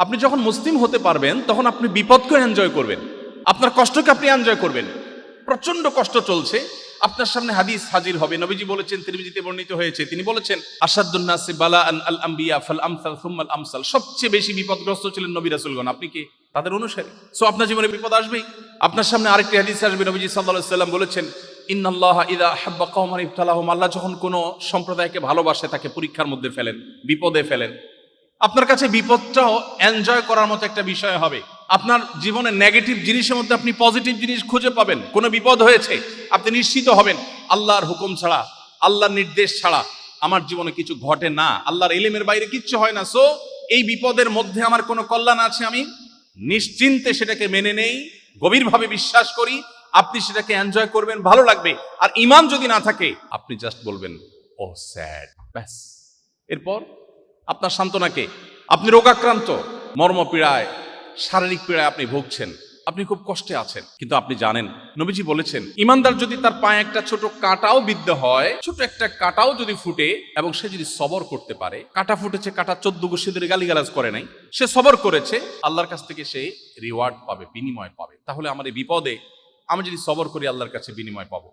আপনি যখন মুসলিম হতে পারবেন তখন আপনি বিপদকে এনজয় করবেন, আপনার কষ্টকে আপনি এনজয় করবেন। প্রচন্ড কষ্ট চলছে, আপনার সামনে হাদিস হাজির হবে। নবীজি বলেছেন, তিরমিজিতে বর্ণিত হয়েছে, তিনি বলেছেন আশাদ্দুন নাসি বালাআন আল আম্বিয়া ফাল আমসাল সুম্মাল আমসাল। সবচেয়ে বেশি বিপদগ্রস্ত ছিলেন নবী রাসূলগণ, আপনি কি তাদের অনুসারী? সো আপনার জীবনে বিপদ আসবেই। আপনার সামনে আরেকটি হাদিস আসবে, নবীজি সাল্লাল্লাহু আলাইহি ওয়াসাল্লাম বলেছেন ইন্নাল্লাহা ইযা আহাব্বা কওমান ইবতালাহুম। আল্লাহ যখন কোনো সম্প্রদায়কে ভালোবাসে তাকে পরীক্ষার মধ্যে ফেলেন, বিপদে ফেলেন। আপনার কাছে বিপদটাও এনজয় করার মতো একটা বিষয় হবে। আপনার জীবনে নেগেটিভ জিনিসের মধ্যে আপনি পজিটিভ জিনিস খুঁজে পাবেন। কোনো বিপদ হয়েছে, আপনি নিশ্চিত হবেন আল্লাহর হুকুম ছাড়া, আল্লাহর নির্দেশ ছাড়া আমার জীবনে কিছু ঘটে না, আল্লাহর ইলমের বাইরে কিচ্ছু হয় না। সো এই বিপদের মধ্যে আমার কোনো কল্যাণ আছে, আমি নিশ্চিন্তে সেটাকে মেনে নেই, গভীরভাবে বিশ্বাস করি। আপনি সেটাকে এনজয় করবেন, ভালো লাগবে। আর ঈমান যদি না থাকে, আপনি জাস্ট বলবেন ও স্যাড, ব্যাস। এরপর আপনার সান্ত্বনাকে, আপনি রোগাক্রান্ত, মর্মপীড়ায়, শারীরিক পীড়ায় আপনি ভুগছেন, আপনি খুব কষ্টে আছেন, কিন্তু আপনি জানেন নবীজি বলেছেন ইমানদার যদি তার পায়ে একটা ছোট কাঁটাও বিদ্ধ হয়, ছোট একটা কাঁটাও যদি ফুটে এবং সে যদি সবর করতে পারে, কাঁটা ফুটেছে, কাঁটা 14 গোষ্ঠী ধরে গালিগালাজ করে নাই, সে সবর করেছে, আল্লাহর কাছ থেকে সে রিওয়ার্ড পাবে, বিনিময় পাবে। তাহলে আমার এই বিপদে আমি যদি সবর করি, আল্লাহর কাছে বিনিময় পাবো।